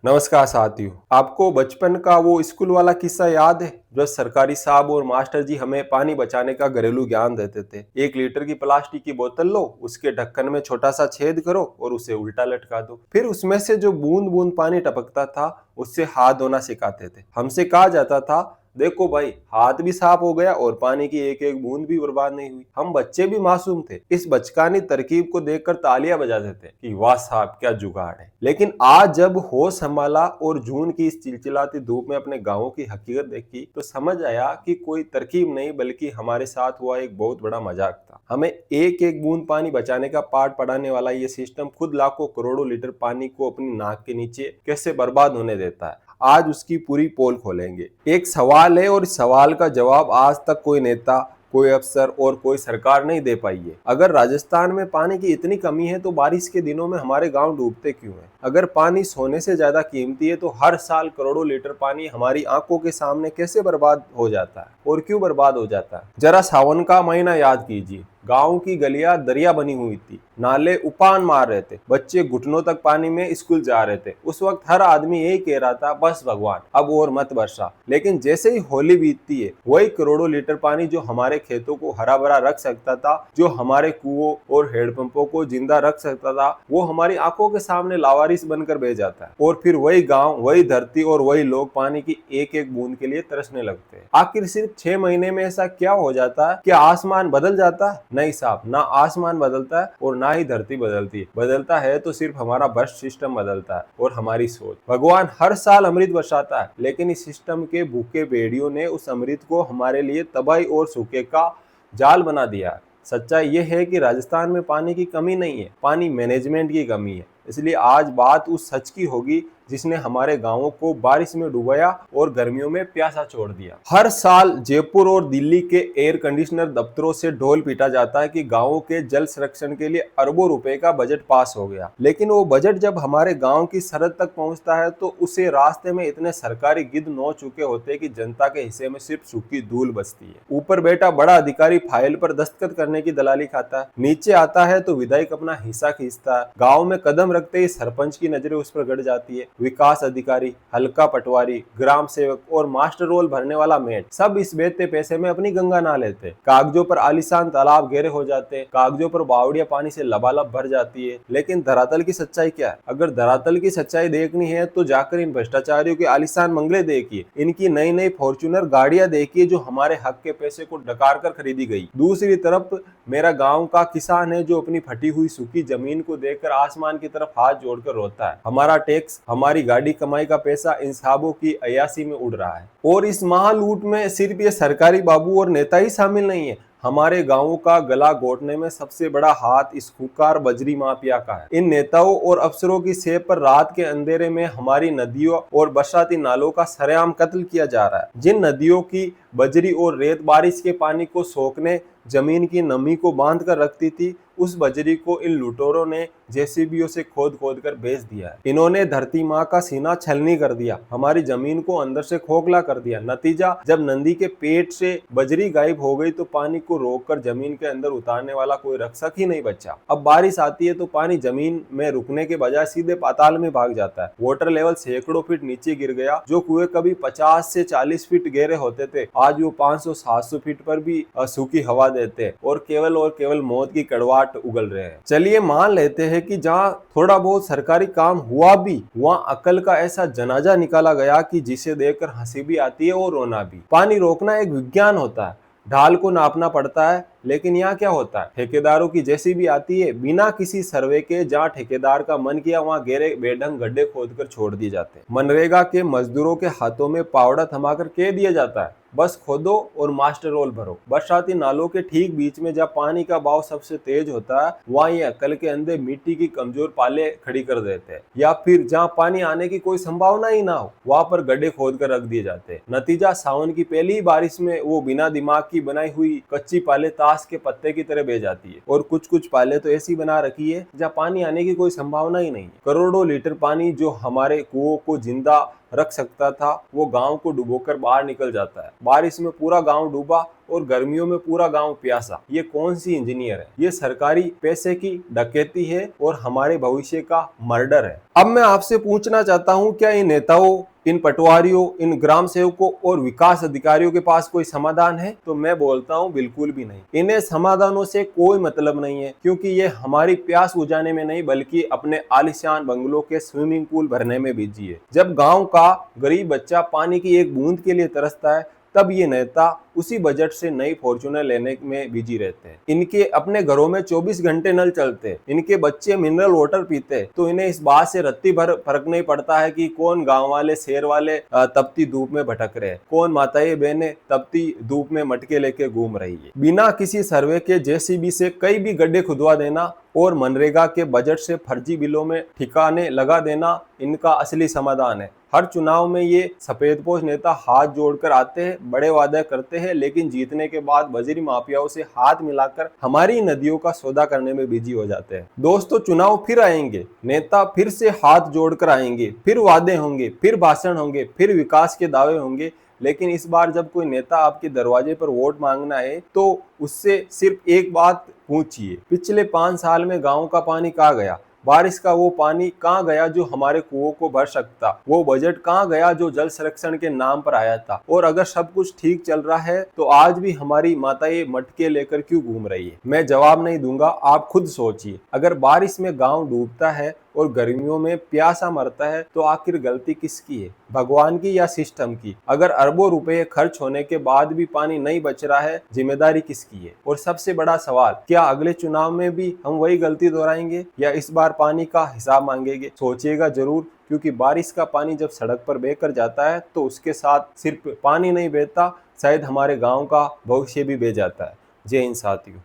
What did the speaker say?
नमस्कार साथियों। आपको बचपन का वो स्कूल वाला किस्सा याद है जो सरकारी साहब और मास्टर जी हमें पानी बचाने का घरेलू ज्ञान देते थे। 1 लीटर की प्लास्टिक की बोतल लो, उसके ढक्कन में छोटा सा छेद करो और उसे उल्टा लटका दो। फिर उसमें से जो बूंद बूंद पानी टपकता था उससे हाथ धोना सिखाते थे। हमसे कहा जाता था, देखो भाई, हाथ भी साफ हो गया और पानी की एक एक बूंद भी बर्बाद नहीं हुई। हम बच्चे भी मासूम थे, इस बचकानी तरकीब को देखकर तालियां बजाते थे कि वाह साहब, क्या जुगाड़ है। लेकिन आज जब होश संभाला और जून की इस चिलचिलाती धूप में अपने गांवों की हकीकत देखी तो समझ आया कि कोई तरकीब नहीं बल्कि हमारे साथ हुआ एक बहुत बड़ा मजाक था। हमें एक एक बूंद पानी बचाने का पाठ पढ़ाने वाला ये सिस्टम खुद लाखों करोड़ों लीटर पानी को अपनी नाक के नीचे कैसे बर्बाद होने देता है, आज उसकी पूरी पोल खोलेंगे। एक सवाल है और इस सवाल का जवाब आज तक कोई नेता, कोई अफसर और कोई सरकार नहीं दे पाई है। अगर राजस्थान में पानी की इतनी कमी है तो बारिश के दिनों में हमारे गांव डूबते क्यों हैं? अगर पानी सोने से ज्यादा कीमती है तो हर साल करोड़ों लीटर पानी हमारी आंखों के सामने कैसे बर्बाद हो जाता है और क्यों बर्बाद हो जाता है? जरा सावन का महीना याद कीजिए। गांव की गलियां दरिया बनी हुई थी, नाले उफान मार रहे थे, बच्चे घुटनों तक पानी में स्कूल जा रहे थे। उस वक्त हर आदमी यही कह रहा था, बस भगवान अब और मत वर्षा। लेकिन जैसे ही होली बीतती है, वही करोड़ों लीटर पानी जो हमारे खेतों को हरा भरा रख सकता था, जो हमारे कुओं और हेडपंपों को जिंदा रख सकता था, वो हमारी आंखों के सामने लावारिस बनकर बह जाता है। और फिर वही गांव, वही धरती और वही लोग पानी की एक एक बूंद के लिए तरसने लगते हैं। आखिर सिर्फ 6 महीने में ऐसा क्या हो जाता है? क्या आसमान बदल जाता है? नहीं साहब, ना आसमान बदलता है और ना ही धरती बदलती है। बदलता है तो सिर्फ हमारा बर्स्ट सिस्टम बदलता है और हमारी सोच। भगवान हर साल अमृत बरसाता है, लेकिन इस सिस्टम के भूखे भेड़ियों ने उस अमृत को हमारे लिए तबाही और सूखे का जाल बना दिया है। सच्चाई यह है कि राजस्थान में पानी की कमी नहीं है, पानी मैनेजमेंट की कमी है। इसलिए आज बात उस सच की होगी जिसने हमारे गांवों को बारिश में डुबाया और गर्मियों में प्यासा छोड़ दिया। हर साल जयपुर और दिल्ली के एयर कंडीशनर दफ्तरों से ढोल पीटा जाता है कि गांवों के जल संरक्षण के लिए अरबों रुपए का बजट पास हो गया। लेकिन वो बजट जब हमारे गांव की सरहद तक पहुंचता है तो उसे रास्ते में इतने सरकारी गिद्ध नोच चुके होते हैं कि जनता के हिस्से में सिर्फ सूखी धूल बचती है। ऊपर बैठा बड़ा अधिकारी फाइल पर दस्तखत करने की दलाली खाता है, नीचे आता है तो विधायक अपना हिस्सा खींचता है। गाँव में कदम रखते ही सरपंच की नजरें उस पर गड़ जाती है। विकास अधिकारी, हल्का पटवारी, ग्राम सेवक और मास्टर रोल भरने वाला मेट सब इस बेहते पैसे में अपनी गंगा नहा लेते। कागजों पर आलीशान तालाब गहरे हो जाते, कागजों पर बावड़ियां पानी से लबालब भर जाती है। लेकिन धरातल की सच्चाई क्या है? अगर धरातल की सच्चाई देखनी है तो जाकर इन भ्रष्टाचारियों के आलीशान बंगले देखिए, इनकी नई नई फॉर्च्यूनर गाड़ियां देखिए जो हमारे हक के पैसे को डकार कर खरीदी गई। दूसरी तरफ मेरा गांव का किसान है जो अपनी फटी हुई सूखी जमीन को देखकर आसमान की तरफ हाथ जोड़कर रोता है। हमारा टैक्स, हमारी गाड़ी कमाई का पैसा इन साहबों की अयासी में उड़ रहा है। और इस महालूट में सिर्फ ये सरकारी बाबू और नेता ही शामिल नहीं है, हमारे गांवों का गला घोटने में सबसे बड़ा हाथ इस खूंखार बजरी माफिया का है। इन नेताओं और अफसरों की सेब पर रात के अंधेरे में हमारी नदियों और बरसाती नालों का सरेआम कत्ल किया जा रहा है। जिन नदियों की बजरी और रेत बारिश के पानी को सोखने, जमीन की नमी को बांध कर रखती थी, उस बजरी को इन लुटेरों ने जेसीबीओ से खोद खोद कर बेच दिया है। इन्होंने धरती माँ का सीना छलनी कर दिया, हमारी जमीन को अंदर से खोखला कर दिया। नतीजा, जब नंदी के पेट से बजरी गायब हो गई तो पानी को रोककर जमीन के अंदर उतारने वाला कोई रक्षक ही नहीं बचा। अब बारिश आती है तो पानी जमीन में रुकने के बजाय सीधे पाताल में भाग जाता है। वाटर लेवल सैकड़ों फीट नीचे गिर गया। जो कुएं कभी 50 से 40 फीट गहरे होते थे, आज वो 500-700 फीट पर भी सूखी हवा देते हैं और केवल मौत की कड़वाहट उगल रहे हैं। चलिए मान लेते हैं कि जहां थोड़ा बहुत सरकारी काम हुआ भी, वहां अकल का ऐसा जनाजा निकाला गया कि जिसे देखकर हंसी भी आती है और रोना भी। पानी रोकना एक विज्ञान होता है, ढाल को नापना पड़ता है, लेकिन यहाँ क्या होता है? ठेकेदारों की जेसीबी आती है बिना किसी सर्वे के, जहाँ ठेकेदार का मन किया वहाँ गहरे बेढंग गड्ढे खोदकर छोड़ दिए जाते हैं। मनरेगा के मजदूरों के हाथों में पावड़ा थमाकर कह दिया जाता है, बस खोदो और मास्टर रोल भरो। बरसाती नालों के ठीक बीच में जहाँ पानी का बहाव सबसे तेज होता है, वहाँ ये अकल के अंधे मिट्टी की कमजोर पाले खड़ी कर देते हैं। या फिर जहाँ पानी आने की कोई संभावना ही ना हो, वहाँ पर गड्ढे खोद कर रख दिए जाते हैं। नतीजा, सावन की पहली बारिश में वो बिना दिमाग की बनाई हुई कच्ची पाले ताश के पत्ते की तरह बह जाती है। और कुछ पाले तो ऐसी बना रखी है जहाँ पानी आने की कोई संभावना ही नहीं है। करोड़ों लीटर पानी जो हमारे कुओं को जिंदा रख सकता था वो गांव को डुबोकर बाहर निकल जाता है। बारिश में पूरा गांव डूबा और गर्मियों में पूरा गांव प्यासा। ये कौन सी इंजीनियर है? ये सरकारी पैसे की डकैती है और हमारे भविष्य का मर्डर है। अब मैं आपसे पूछना चाहता हूं, क्या इन नेताओं, इन पटवारियों, इन ग्राम सेवकों और विकास अधिकारियों के पास कोई समाधान है? तो मैं बोलता हूं बिल्कुल भी नहीं। इन्हें समाधानों से कोई मतलब नहीं है, क्योंकि ये हमारी प्यास बुझाने में नहीं बल्कि अपने आलीशान बंगलों के स्विमिंग पूल भरने में बिजी है। जब गांव का गरीब बच्चा पानी की एक बूंद के लिए तरसता है, तब ये नेता उसी बजट से नई फॉर्च्यूनर लेने में बिजी रहते हैं। इनके अपने घरों में 24 घंटे नल चलते हैं, इनके बच्चे मिनरल वाटर पीते हैं, तो इन्हें इस बात से रत्ती भर फर्क नहीं पड़ता है कि कौन गांव वाले, शहर वाले तपती धूप में भटक रहे हैं, कौन माताएं बहनें तपती धूप में मटके लेके घूम रही है। बिना किसी सर्वे के जेसीबी से कई भी गड्ढे खुदवा देना और मनरेगा के बजट से फर्जी बिलों में ठिकाने लगा देना इनका असली समाधान है। हर चुनाव में ये सफेदपोश नेता हाथ जोड़कर आते हैं, बड़े वादे करते हैं, लेकिन जीतने के बाद बजरी माफियाओं से हाथ मिलाकर हमारी नदियों का सौदा करने में बिजी हो जाते हैं। दोस्तों, चुनाव फिर आएंगे, नेता फिर से हाथ जोड़कर आएंगे, फिर वादे होंगे, फिर भाषण होंगे, फिर विकास के दावे होंगे, लेकिन इस बार जब कोई नेता आपके दरवाजे पर वोट मांगना है तो उससे सिर्फ एक बात पूछिए, पिछले 5 साल में गांव का पानी कहाँ गया? बारिश का वो पानी कहाँ गया जो हमारे कुओं को भर सकता? वो बजट कहाँ गया जो जल संरक्षण के नाम पर आया था? और अगर सब कुछ ठीक चल रहा है तो आज भी हमारी माताएं मटके लेकर क्यों घूम रही है? मैं जवाब नहीं दूंगा, आप खुद सोचिए। अगर बारिश में गांव डूबता है और गर्मियों में प्यासा मरता है तो आखिर गलती किसकी है, भगवान की या सिस्टम की? अगर अरबों रुपए खर्च होने के बाद भी पानी नहीं बच रहा है, जिम्मेदारी किसकी है? और सबसे बड़ा सवाल, क्या अगले चुनाव में भी हम वही गलती दोहराएंगे या इस बार पानी का हिसाब मांगेंगे? सोचिएगा जरूर, क्योंकि बारिश का पानी जब सड़क पर बहकर जाता है तो उसके साथ सिर्फ पानी नहीं बहता, शायद हमारे गांव का भविष्य भी बह जाता है। जय हिंद साथियों।